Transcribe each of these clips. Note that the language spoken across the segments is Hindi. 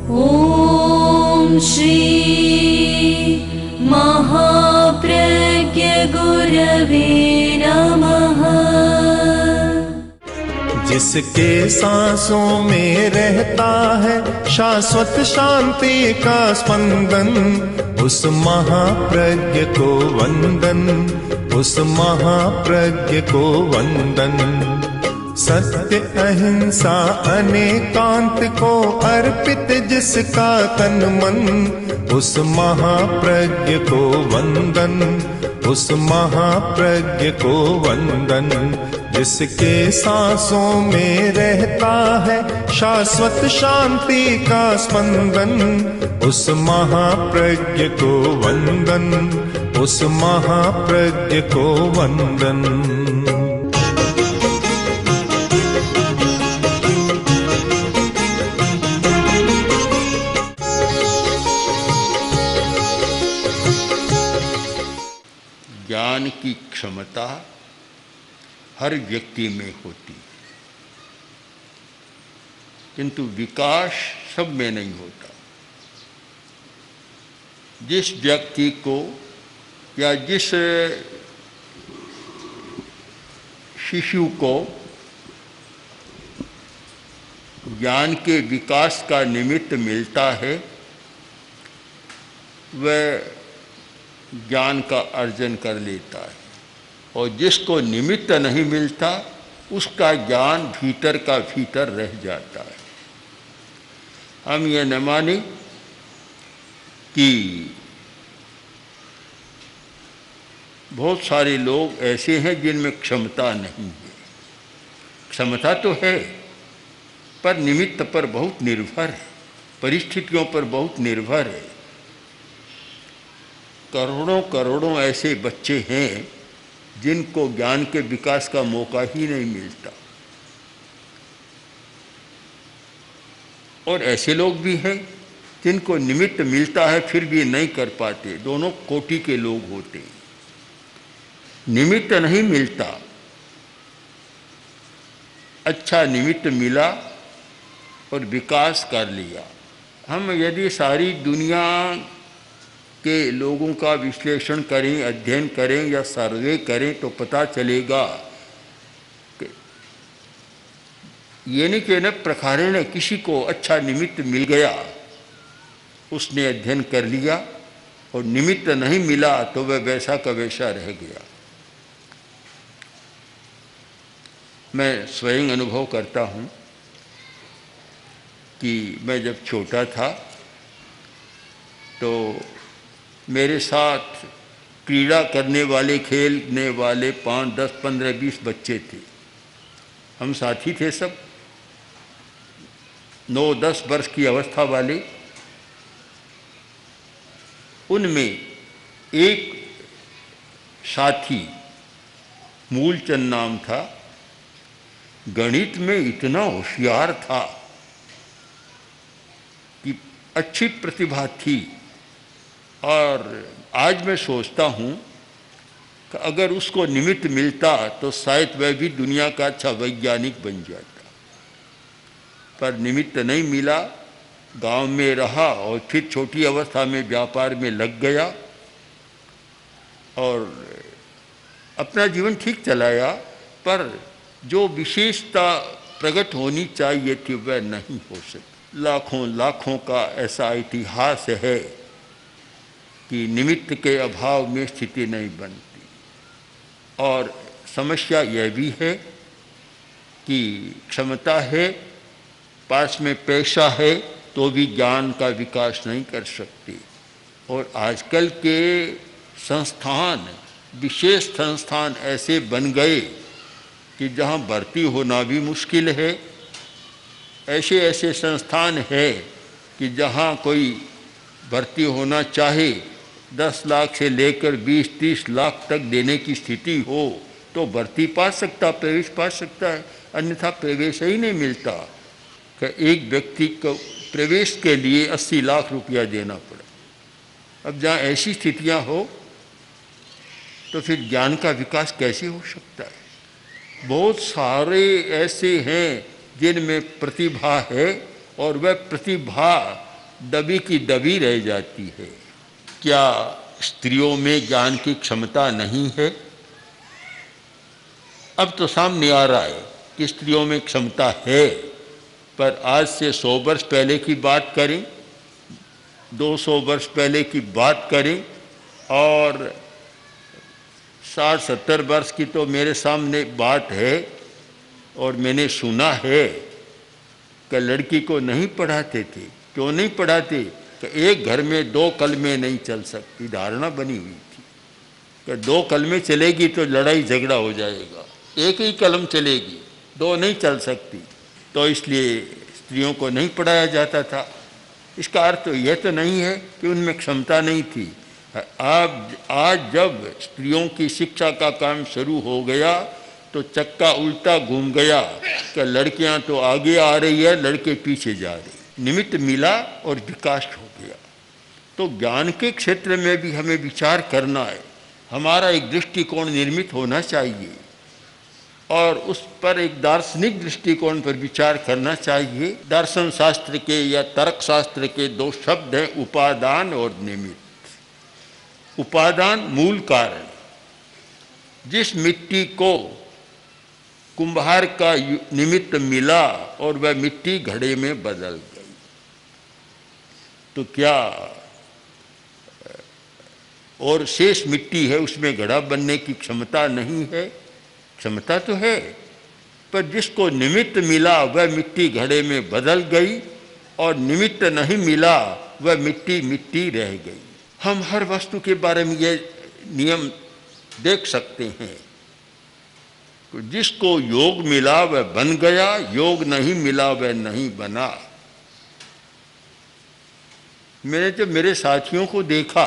ॐ श्री महाप्रज्ञ गुरवे नमः। जिसके सांसों में रहता है शाश्वत शांति का स्पंदन, उस महाप्रज्ञ को वंदन, उस महाप्रज्ञ को वंदन। सत्य अहिंसा अनेकांत को अर्पित जिसका तन मन, उस महाप्रज्ञ को वंदन, उस महाप्रज्ञ को वंदन। जिसके सांसों में रहता है शाश्वत शांति का स्पंदन, उस महाप्रज्ञ को वंदन, उस महाप्रज्ञ को वंदन। ज्ञान की क्षमता हर व्यक्ति में होती, किंतु विकास सब में नहीं होता। जिस व्यक्ति को या जिस शिशु को ज्ञान के विकास का निमित्त मिलता है, वह ज्ञान का अर्जन कर लेता है, और जिसको निमित्त नहीं मिलता उसका ज्ञान भीतर का भीतर रह जाता है। हम ये न माने कि बहुत सारे लोग ऐसे हैं जिनमें क्षमता नहीं है। क्षमता तो है, पर निमित्त पर बहुत निर्भर है, परिस्थितियों पर बहुत निर्भर है। करोड़ों करोड़ों ऐसे बच्चे हैं जिनको ज्ञान के विकास का मौका ही नहीं मिलता, और ऐसे लोग भी हैं जिनको निमित्त मिलता है फिर भी नहीं कर पाते। दोनों कोटि के लोग होते हैं। निमित्त नहीं मिलता, अच्छा निमित्त मिला और विकास कर लिया। हम यदि सारी दुनिया के लोगों का विश्लेषण करें, अध्ययन करें या सर्वे करें तो पता चलेगा कि ये नहीं कि न प्रकारेण किसी को अच्छा निमित्त मिल गया, उसने अध्ययन कर लिया, और निमित्त नहीं मिला तो वह वैसा का वैसा रह गया। मैं स्वयं अनुभव करता हूँ कि मैं जब छोटा था तो मेरे साथ क्रीड़ा करने वाले, खेलने वाले 5, 10, 15, 20 बच्चे थे। हम साथी थे सब, 9, 10 वर्ष की अवस्था वाले। उनमें एक साथी, मूलचंद नाम था, गणित में इतना होशियार था कि अच्छी प्रतिभा थी। और आज मैं सोचता हूँ कि अगर उसको निमित्त मिलता तो शायद वह भी दुनिया का अच्छा वैज्ञानिक बन जाता, पर निमित्त नहीं मिला। गांव में रहा और फिर छोटी अवस्था में व्यापार में लग गया और अपना जीवन ठीक चलाया, पर जो विशेषता प्रकट होनी चाहिए थी वह नहीं हो सकी। लाखों लाखों का ऐसा इतिहास है कि निमित्त के अभाव में स्थिति नहीं बनती। और समस्या यह भी है कि क्षमता है, पास में पैसा है, तो भी ज्ञान का विकास नहीं कर सकती। और आजकल के संस्थान, विशेष संस्थान ऐसे बन गए कि जहाँ भर्ती होना भी मुश्किल है। ऐसे ऐसे संस्थान है कि जहाँ कोई भर्ती होना चाहे 10 लाख से लेकर 20-30 लाख तक देने की स्थिति हो तो भर्ती पा सकता, प्रवेश पा सकता है, अन्यथा प्रवेश ही नहीं मिलता। कि एक व्यक्ति को प्रवेश के लिए 80 लाख रुपया देना पड़े। अब जहाँ ऐसी स्थितियाँ हो तो फिर ज्ञान का विकास कैसे हो सकता है। बहुत सारे ऐसे हैं जिनमें प्रतिभा है और वह प्रतिभा दबी की दबी रह जाती है। क्या स्त्रियों में ज्ञान की क्षमता नहीं है? अब तो सामने आ रहा है कि स्त्रियों में क्षमता है, पर आज से 100 वर्ष पहले की बात करें, 200 वर्ष पहले की बात करें, और 60-70 वर्ष की तो मेरे सामने बात है, और मैंने सुना है कि लड़की को नहीं पढ़ाते थे। क्यों नहीं पढ़ाते? कि एक घर में 2 कलमें नहीं चल सकती, धारणा बनी हुई थी कि 2 कलमें चलेगी तो लड़ाई झगड़ा हो जाएगा, एक ही कलम चलेगी, 2 नहीं चल सकती, तो इसलिए स्त्रियों को नहीं पढ़ाया जाता था। इसका अर्थ तो यह तो नहीं है कि उनमें क्षमता नहीं थी। आज जब स्त्रियों की शिक्षा का काम शुरू हो गया तो चक्का उल्टा घूम गया कि लड़कियां तो आगे आ रही है, लड़के पीछे जा रहे, निमित्त मिला और विकास हो गया। तो ज्ञान के क्षेत्र में भी हमें विचार करना है, हमारा एक दृष्टिकोण निर्मित होना चाहिए और उस पर एक दार्शनिक दृष्टिकोण पर विचार करना चाहिए। दर्शन शास्त्र के या तर्क शास्त्र के 2 शब्द हैं, उपादान और निमित्त। उपादान मूल कारण, जिस मिट्टी को कुंभार का निमित्त मिला और वह मिट्टी घड़े में बदल गई, तो क्या और शेष मिट्टी है, उसमें घड़ा बनने की क्षमता नहीं है? क्षमता तो है, पर जिसको निमित्त मिला वह मिट्टी घड़े में बदल गई और निमित्त नहीं मिला वह मिट्टी मिट्टी रह गई। हम हर वस्तु के बारे में ये नियम देख सकते हैं, जिसको योग मिला वह बन गया, योग नहीं मिला वह नहीं बना। मैंने जब मेरे साथियों को देखा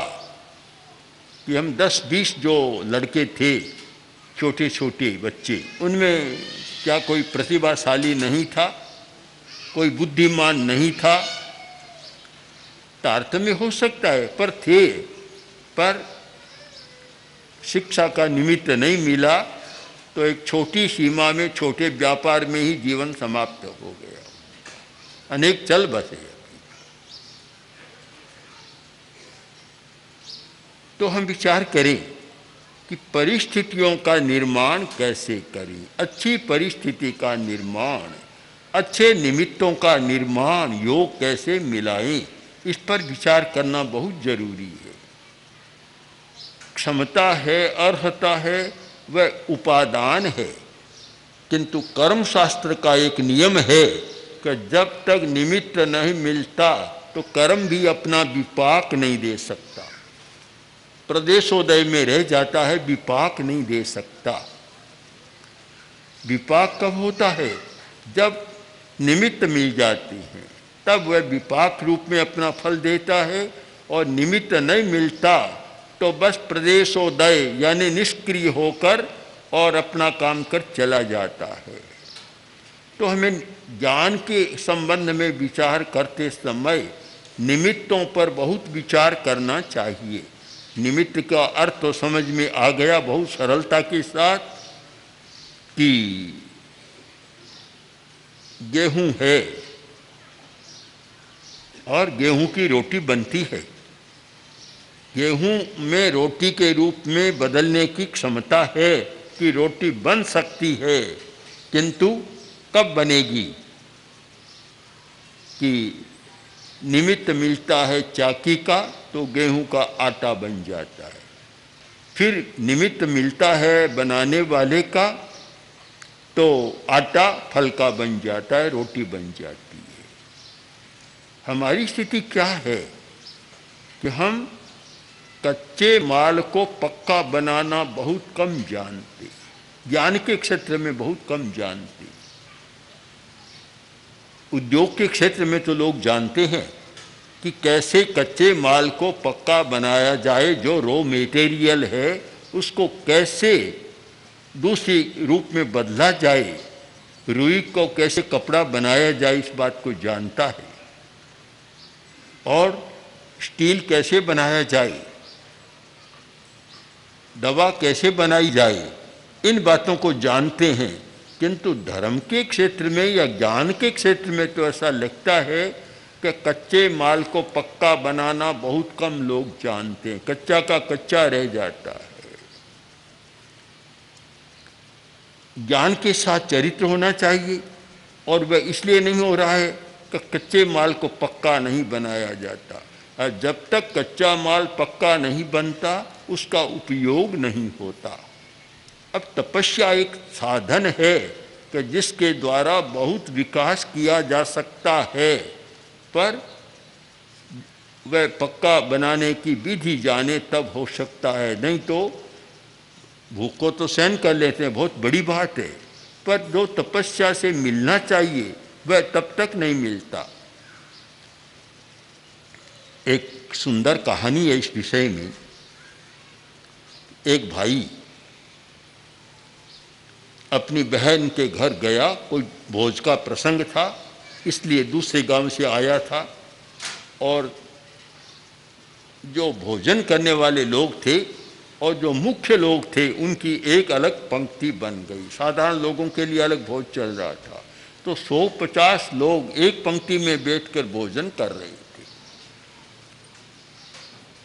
कि हम 10-20 जो लड़के थे, छोटे छोटे बच्चे, उनमें क्या कोई प्रतिभाशाली नहीं था, कोई बुद्धिमान नहीं था? तारतम्य हो सकता है, पर थे, पर शिक्षा का निमित्त नहीं मिला तो एक छोटी सीमा में, छोटे व्यापार में ही जीवन समाप्त हो गया। अनेक चल बसे। तो हम विचार करें कि परिस्थितियों का निर्माण कैसे करें, अच्छी परिस्थिति का निर्माण, अच्छे निमित्तों का निर्माण, योग कैसे मिलाएं, इस पर विचार करना बहुत जरूरी है। क्षमता है, अर्हता है, वह उपादान है, किंतु कर्म शास्त्र का एक नियम है कि जब तक निमित्त नहीं मिलता तो कर्म भी अपना विपाक नहीं दे सकता, प्रदेशोदय में रह जाता है, विपाक नहीं दे सकता। विपाक कब होता है? जब निमित्त मिल जाती हैं, तब वह विपाक रूप में अपना फल देता है, और निमित्त नहीं मिलता तो बस प्रदेशोदय यानी निष्क्रिय होकर और अपना काम कर चला जाता है। तो हमें ज्ञान के संबंध में विचार करते समय निमित्तों पर बहुत विचार करना चाहिए। निमित्त का अर्थ तो समझ में आ गया बहुत सरलता के साथ कि गेहूं है और गेहूं की रोटी बनती है। गेहूं में रोटी के रूप में बदलने की क्षमता है कि रोटी बन सकती है, किंतु कब बनेगी? कि निमित्त मिलता है चाकी का तो गेहूं का आटा बन जाता है, फिर निमित्त मिलता है बनाने वाले का तो आटा फल का बन जाता है, रोटी बन जाती है। हमारी स्थिति क्या है कि हम कच्चे माल को पक्का बनाना बहुत कम जानते, ज्ञान के क्षेत्र में बहुत कम जानते। उद्योग के क्षेत्र में तो लोग जानते हैं कि कैसे कच्चे माल को पक्का बनाया जाए, जो रॉ मटेरियल है उसको कैसे दूसरी रूप में बदला जाए, रुई को कैसे कपड़ा बनाया जाए, इस बात को जानता है, और स्टील कैसे बनाया जाए, दवा कैसे बनाई जाए, इन बातों को जानते हैं। किंतु धर्म के क्षेत्र में या ज्ञान के क्षेत्र में तो ऐसा लगता है कि कि कच्चे माल को पक्का बनाना बहुत कम लोग जानते हैं, कच्चा का कच्चा रह जाता है। ज्ञान के साथ चरित्र होना चाहिए, और वह इसलिए नहीं हो रहा है कि कच्चे माल को पक्का नहीं बनाया जाता। और जब तक कच्चा माल पक्का नहीं बनता उसका उपयोग नहीं होता। अब तपस्या एक साधन है कि जिसके द्वारा बहुत विकास किया जा सकता है, पर वह पक्का बनाने की विधि जाने तब हो सकता है, नहीं तो भूख को तो सहन कर लेते हैं, बहुत बड़ी बात है, पर जो तपस्या से मिलना चाहिए वह तब तक नहीं मिलता। एक सुंदर कहानी है इस विषय में। एक भाई अपनी बहन के घर गया, कोई भोज का प्रसंग था इसलिए दूसरे गांव से आया था, और जो भोजन करने वाले लोग थे और जो मुख्य लोग थे उनकी एक अलग पंक्ति बन गई। साधारण लोगों के लिए अलग भोज चल रहा था, तो 150 लोग एक पंक्ति में बैठकर भोजन कर रहे थे।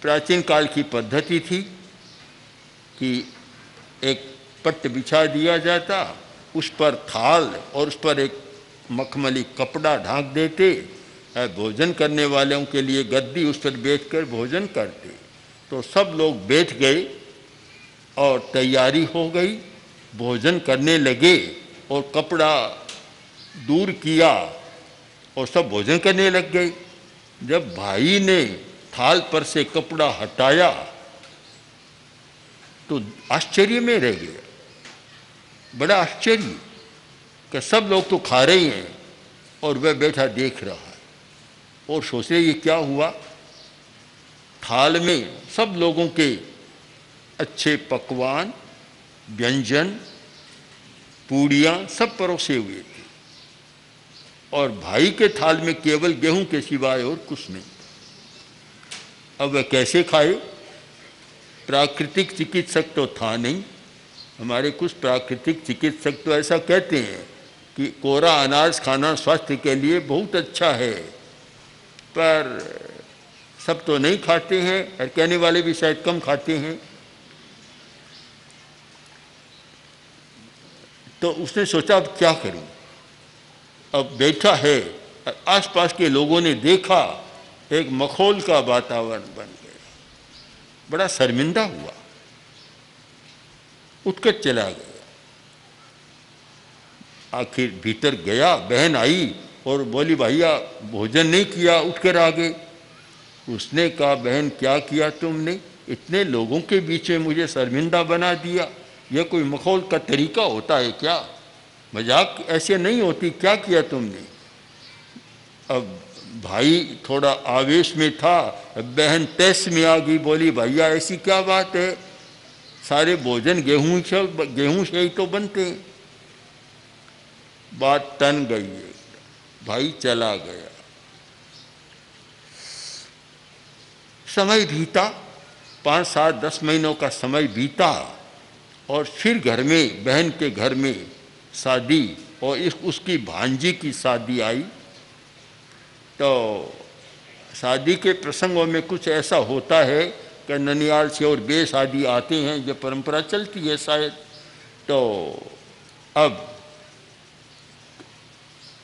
प्राचीन काल की पद्धति थी कि एक पट्ट बिछा दिया जाता, उस पर थाल और उस पर एक मखमली कपड़ा ढांक देते, भोजन करने वालों के लिए गद्दी, उस पर बैठकर भोजन करते। तो सब लोग बैठ गए और तैयारी हो गई, भोजन करने लगे और कपड़ा दूर किया और सब भोजन करने लग गए। जब भाई ने थाल पर से कपड़ा हटाया तो आश्चर्य में रह गया, बड़ा आश्चर्य कि सब लोग तो खा रहे हैं और वह बैठा देख रहा है, और सोच रहे ये क्या हुआ। थाल में सब लोगों के अच्छे पकवान, व्यंजन, पूड़ियाँ सब परोसे हुए थे, और भाई के थाल में केवल गेहूं के सिवाय और कुछ नहीं। अब वह कैसे खाए? प्राकृतिक चिकित्सक तो था नहीं। हमारे कुछ प्राकृतिक चिकित्सक तो ऐसा कहते हैं कि कोरा अनाज खाना स्वास्थ्य के लिए बहुत अच्छा है, पर सब तो नहीं खाते हैं, और कहने वाले भी शायद कम खाते हैं। तो उसने सोचा अब क्या करूं। अब बैठा है, आसपास के लोगों ने देखा एक मखौल का वातावरण बन गया, बड़ा शर्मिंदा हुआ, उठकर चला गया। आखिर भीतर गया, बहन आई और बोली भैया भोजन नहीं किया, उठकर आ गए। उसने कहा बहन क्या किया तुमने, इतने लोगों के बीच में मुझे शर्मिंदा बना दिया, यह कोई मखौल का तरीका होता है क्या? मजाक ऐसे नहीं होती, क्या किया तुमने? अब भाई थोड़ा आवेश में था, बहन तैस में आ गई, बोली भैया ऐसी क्या बात है, सारे भोजन गेहूं से ही तो बनते हैं। बात टन गई है, भाई चला गया। समय बीता, 5, 7, 10 महीनों का समय बीता, और फिर घर में, बहन के घर में शादी, और उसकी भांजी की शादी आई। तो शादी के प्रसंगों में कुछ ऐसा होता है कि ननियाल से और बे शादी आते हैं, जो परंपरा चलती है शायद। तो अब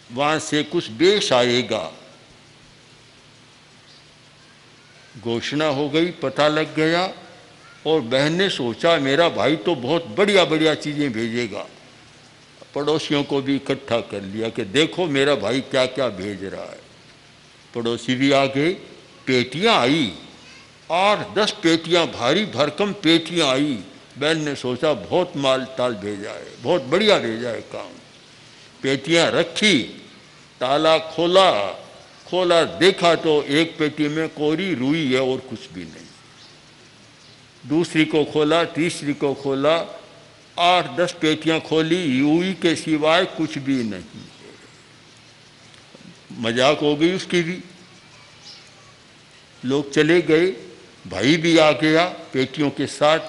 वहाँ से कुछ बेश आएगा, घोषणा हो गई, पता लग गया, और बहन ने सोचा मेरा भाई तो बहुत बढ़िया बढ़िया चीज़ें भेजेगा। पड़ोसियों को भी इकट्ठा कर लिया कि देखो मेरा भाई क्या क्या भेज रहा है। पड़ोसी भी आ गए, पेटियाँ आई, और 10 पेटियाँ, भारी भरकम पेटियाँ आई। बहन ने सोचा बहुत माल ताल भेजा है, बहुत बढ़िया भेजा है काम। पेटियाँ रखी, ताला खोला देखा तो एक पेटी में कोरी रुई है और कुछ भी नहीं। दूसरी को खोला, तीसरी को खोला, 8-10 पेटियां खोली, रुई के सिवाय कुछ भी नहीं। मजाक हो गई उसकी भी। लोग चले गए, भाई भी आ गया पेटियों के साथ।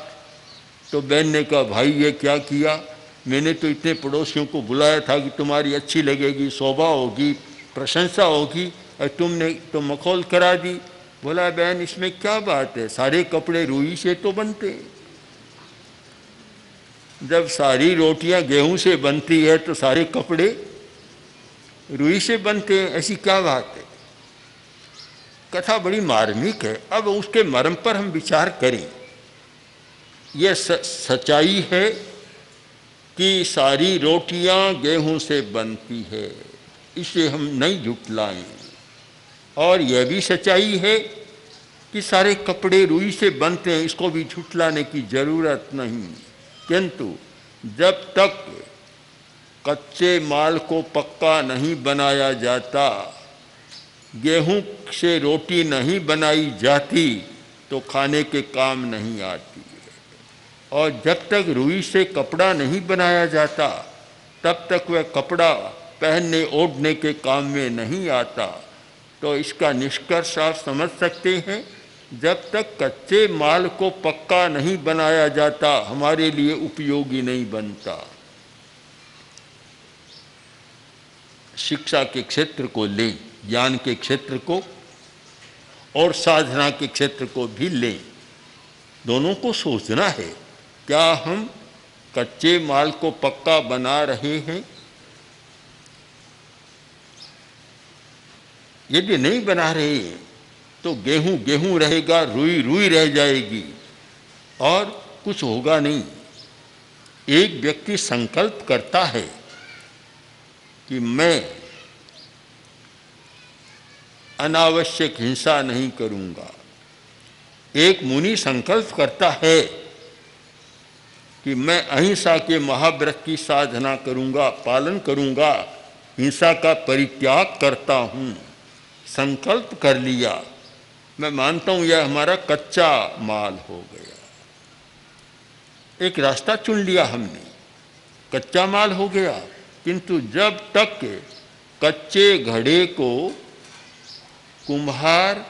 तो बहन ने कहा भाई ये क्या किया, मैंने तो इतने पड़ोसियों को बुलाया था कि तुम्हारी अच्छी लगेगी, शोभा होगी, प्रशंसा होगी, और तुमने तो मखौल करा दी। बोला बहन इसमें क्या बात है, सारे कपड़े रुई से तो बनते हैं। जब सारी रोटियां गेहूं से बनती है तो सारे कपड़े रुई से बनते हैं, ऐसी क्या बात है। कथा बड़ी मार्मिक है। अब उसके मर्म पर हम विचार करें। यह सच्चाई है कि सारी रोटियां गेहूं से बनती है, इसे हम नहीं झुठलाएं। और यह भी सच्चाई है कि सारे कपड़े रुई से बनते हैं, इसको भी झुठलाने की जरूरत नहीं। किंतु जब तक कच्चे माल को पक्का नहीं बनाया जाता, गेहूं से रोटी नहीं बनाई जाती, तो खाने के काम नहीं आती। और जब तक रुई से कपड़ा नहीं बनाया जाता, तब तक वह कपड़ा पहनने ओढ़ने के काम में नहीं आता। तो इसका निष्कर्ष आप समझ सकते हैं, जब तक कच्चे माल को पक्का नहीं बनाया जाता, हमारे लिए उपयोगी नहीं बनता। शिक्षा के क्षेत्र को लें, ज्ञान के क्षेत्र को और साधना के क्षेत्र को भी लें, दोनों को सोचना है। क्या हम कच्चे माल को पक्का बना रहे हैं? यदि नहीं बना रहे हैं तो गेहूं गेहूं रहेगा, रुई रुई रह जाएगी और कुछ होगा नहीं। एक व्यक्ति संकल्प करता है कि मैं अनावश्यक हिंसा नहीं करूंगा। एक मुनि संकल्प करता है कि मैं अहिंसा के महाव्रत की साधना करूंगा, पालन करूंगा, हिंसा का परित्याग करता हूं। संकल्प कर लिया। मैं मानता हूं यह हमारा कच्चा माल हो गया। एक रास्ता चुन लिया हमने, कच्चा माल हो गया। किंतु जब तक कच्चे घड़े को कुम्हार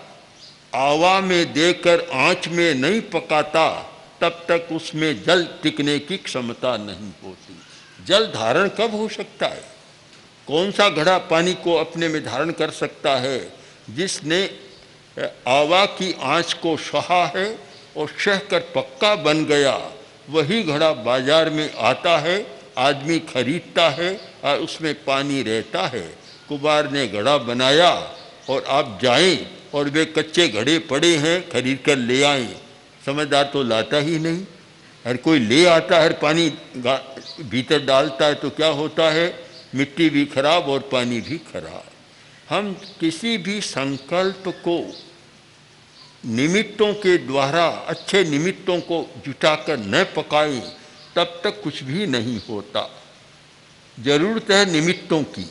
आवा में देकर आंच में नहीं पकाता, तब तक उसमें जल टिकने की क्षमता नहीं होती। जल धारण कब हो सकता है? कौन सा घड़ा पानी को अपने में धारण कर सकता है? जिसने आवा की आंच को सहा है और सहकर पक्का बन गया, वही घड़ा बाजार में आता है, आदमी खरीदता है और उसमें पानी रहता है। कुम्हार ने घड़ा बनाया और आप जाएं और वे कच्चे घड़े पड़े हैं, खरीद कर ले आएं। समझदार तो लाता ही नहीं। हर कोई ले आता है, पानी भीतर डालता है तो क्या होता है? मिट्टी भी खराब और पानी भी खराब। हम किसी भी संकल्प को निमित्तों के द्वारा, अच्छे निमित्तों को जुटाकर न पकाएं, तब तक कुछ भी नहीं होता। जरूरत है निमित्तों की।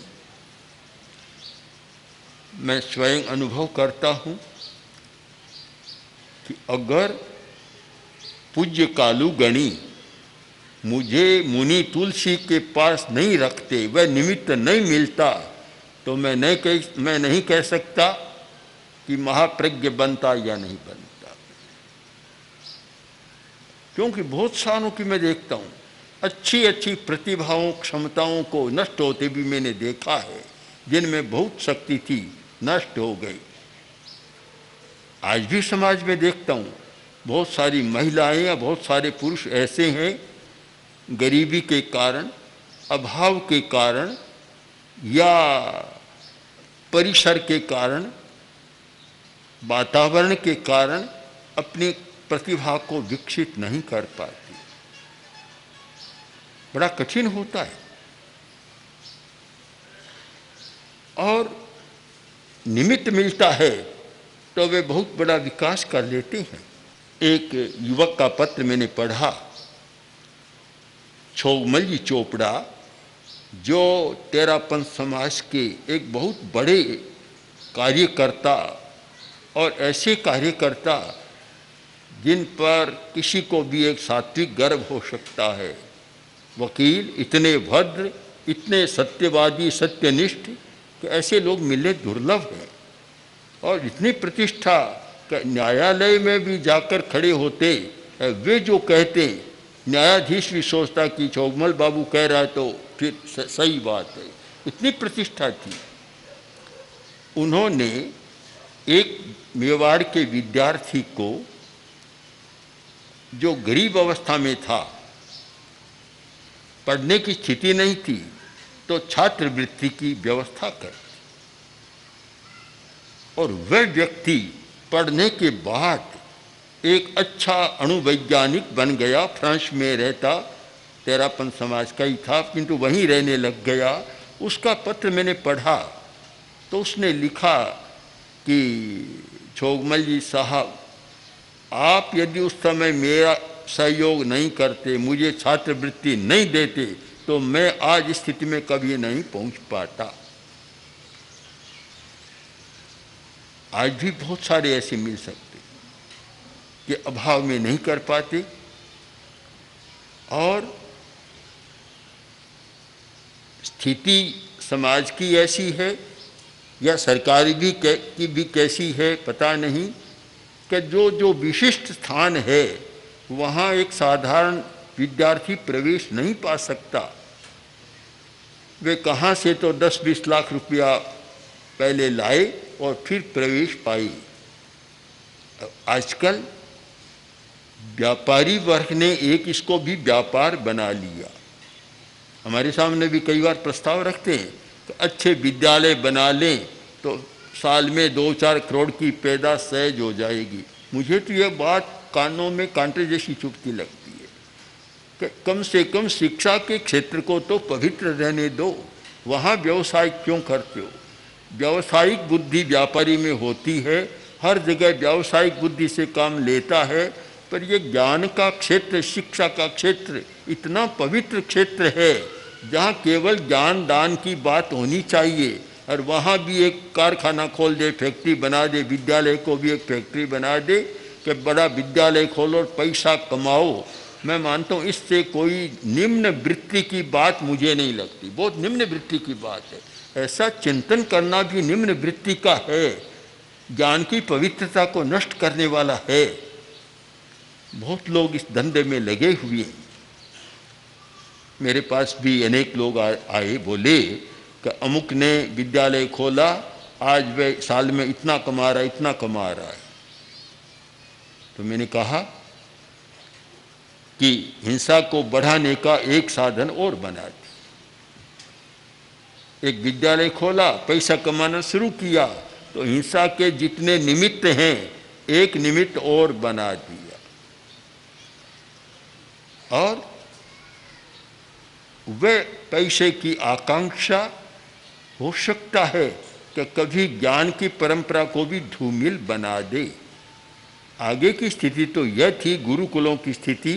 मैं स्वयं अनुभव करता हूं कि अगर पूज्य कालू गणी मुझे मुनि तुलसी के पास नहीं रखते, वह निमित्त नहीं मिलता, तो मैं नहीं कह सकता कि महाप्रज्ञ बनता या नहीं बनता। क्योंकि बहुत सालों की मैं देखता हूँ, अच्छी अच्छी प्रतिभाओं क्षमताओं को नष्ट होते भी मैंने देखा है, जिनमें बहुत शक्ति थी, नष्ट हो गई। आज भी समाज में देखता हूँ, बहुत सारी महिलाएं या बहुत सारे पुरुष ऐसे हैं, गरीबी के कारण, अभाव के कारण या परिसर के कारण, वातावरण के कारण अपनी प्रतिभा को विकसित नहीं कर पाती। बड़ा कठिन होता है। और निमित्त मिलता है तो वे बहुत बड़ा विकास कर लेते हैं। एक युवक का पत्र मैंने पढ़ा, छोगमल जी चोपड़ा, जो तेरापंथ समाज के एक बहुत बड़े कार्यकर्ता और ऐसे कार्यकर्ता जिन पर किसी को भी एक सात्विक गर्व हो सकता है। वकील इतने भद्र, इतने सत्यवादी, सत्यनिष्ठ कि ऐसे लोग मिलने दुर्लभ हैं। और इतनी प्रतिष्ठा, न्यायालय में भी जाकर खड़े होते, वे जो कहते, न्यायाधीश भी सोचता कि छोगमल बाबू कह रहा है तो फिर सही बात है। इतनी प्रतिष्ठा थी। उन्होंने एक मेवाड़ के विद्यार्थी को, जो गरीब अवस्था में था, पढ़ने की स्थिति नहीं थी, तो छात्रवृत्ति की व्यवस्था कर, और वह व्यक्ति पढ़ने के बाद एक अच्छा अणुवैज्ञानिक बन गया। फ्रांस में रहता, तेरापन समाज का ही था, किंतु वहीं रहने लग गया। उसका पत्र मैंने पढ़ा तो उसने लिखा कि छोगमल जी साहब, आप यदि उस समय मेरा सहयोग नहीं करते, मुझे छात्रवृत्ति नहीं देते, तो मैं आज इस स्थिति में कभी नहीं पहुंच पाता। आज भी बहुत सारे ऐसे मिल सकते कि अभाव में नहीं कर पाते, और स्थिति समाज की ऐसी है या सरकार की भी कैसी है पता नहीं, कि जो विशिष्ट स्थान है वहाँ एक साधारण विद्यार्थी प्रवेश नहीं पा सकता। वे कहाँ से तो 10-20 लाख रुपया पहले लाए और फिर प्रवेश पाए। आजकल व्यापारी वर्ग ने एक इसको भी व्यापार बना लिया। हमारे सामने भी कई बार प्रस्ताव रखते हैं तो अच्छे विद्यालय बना लें तो साल में 2-4 करोड़ की पैदाश सहज हो जाएगी। मुझे तो यह बात कानों में कांटे जैसी चुभती लगती है कि कम से कम शिक्षा के क्षेत्र को तो पवित्र रहने दो, वहाँ व्यवसाय क्यों करते हो? व्यावसायिक बुद्धि व्यापारी में होती है, हर जगह व्यावसायिक बुद्धि से काम लेता है, पर यह ज्ञान का क्षेत्र, शिक्षा का क्षेत्र इतना पवित्र क्षेत्र है जहाँ केवल ज्ञान दान की बात होनी चाहिए, और वहाँ भी एक कारखाना खोल दे, फैक्ट्री बना दे, विद्यालय को भी एक फैक्ट्री बना दे कि बड़ा विद्यालय खोलो और पैसा कमाओ। मैं मानता हूँ इससे कोई निम्न वृत्ति की बात मुझे नहीं लगती, बहुत निम्न वृत्ति की बात है। ऐसा चिंतन करना भी निम्न वृत्ति का है, ज्ञान की पवित्रता को नष्ट करने वाला है। बहुत लोग इस धंधे में लगे हुए हैं। मेरे पास भी अनेक लोग आए, बोले कि अमुक ने विद्यालय खोला, आज वह साल में इतना कमा रहा है, इतना कमा रहा है। तो मैंने कहा कि हिंसा को बढ़ाने का एक साधन और बना दी। एक विद्यालय खोला, पैसा कमाना शुरू किया, तो हिंसा के जितने निमित्त हैं एक निमित्त और बना दिया। और वह पैसे की आकांक्षा हो सकता है कि कभी ज्ञान की परंपरा को भी धूमिल बना दे। आगे की स्थिति तो यह थी, गुरुकुलों की स्थिति,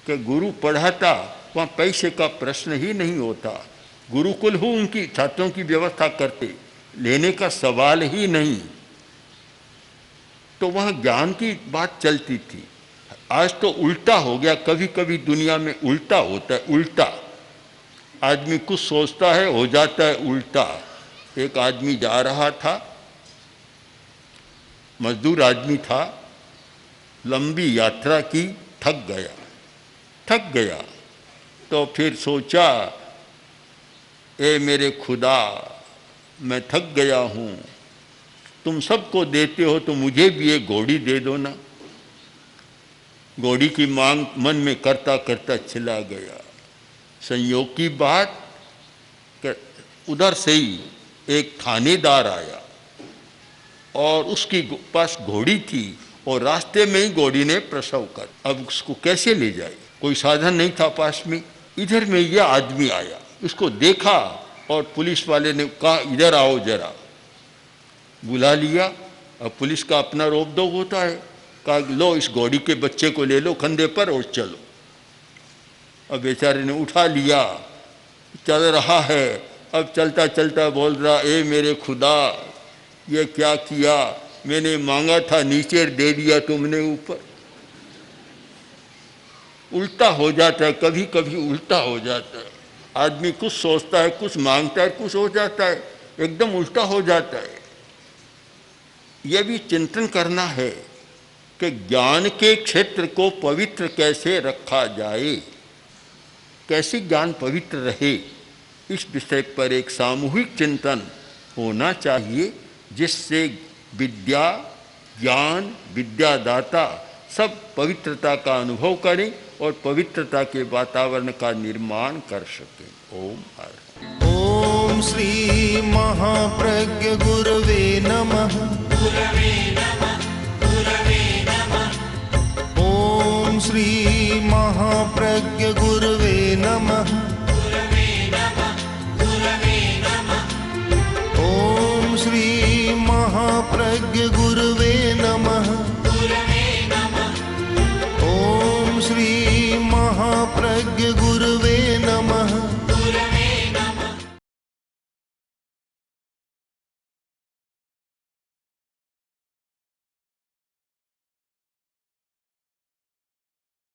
कि गुरु पढ़ाता, वहाँ पैसे का प्रश्न ही नहीं होता। गुरुकुल हो उनकी छात्रों की व्यवस्था करते, लेने का सवाल ही नहीं, तो वहाँ ज्ञान की बात चलती थी। आज तो उल्टा हो गया, कभी कभी दुनिया में उल्टा होता है। उल्टा आदमी कुछ सोचता है, हो जाता है उल्टा। एक आदमी जा रहा था, मजदूर आदमी था, लंबी यात्रा की, थक गया तो फिर सोचा, ए मेरे खुदा, मैं थक गया हूँ, तुम सबको देते हो तो मुझे भी एक घोड़ी दे दो ना। घोड़ी की मांग मन में करता करता चला गया। संयोग की बात कि उधर से ही एक थानेदार आया और उसकी पास घोड़ी थी और रास्ते में ही घोड़ी ने प्रसव कर। अब उसको कैसे ले जाए, कोई साधन नहीं था पास में। इधर में यह आदमी आया, उसको देखा और पुलिस वाले ने कहा इधर आओ जरा, बुला लिया। अब पुलिस का अपना रोक दो होता है, कहा लो इस घोड़ी के बच्चे को ले लो कंधे पर और चलो। अब बेचारे ने उठा लिया, चल रहा है। अब चलता चलता बोल रहा, ए मेरे खुदा, ये क्या किया, मैंने मांगा था नीचे, दे दिया तुमने ऊपर। उल्टा हो जाता है, कभी कभी उल्टा हो जाता है। आदमी कुछ सोचता है, कुछ मांगता है, कुछ हो जाता है, एकदम उल्टा हो जाता है। यह भी चिंतन करना है कि ज्ञान के क्षेत्र को पवित्र कैसे रखा जाए, कैसे ज्ञान पवित्र रहे, इस विषय पर एक सामूहिक चिंतन होना चाहिए। जिससे विद्या, ज्ञान, विद्यादाता सब पवित्रता का अनुभव करें और पवित्रता के वातावरण का निर्माण कर सकें। ओम हर। ओम श्री महाप्रज्ञ गुरवे नमः। ओम श्री महाप्रज्ञ गुरवे नमः। ओम श्री महाप्रज्ञ गुरवे नमः। ओम श्री महाप्रज्ञ गुरवे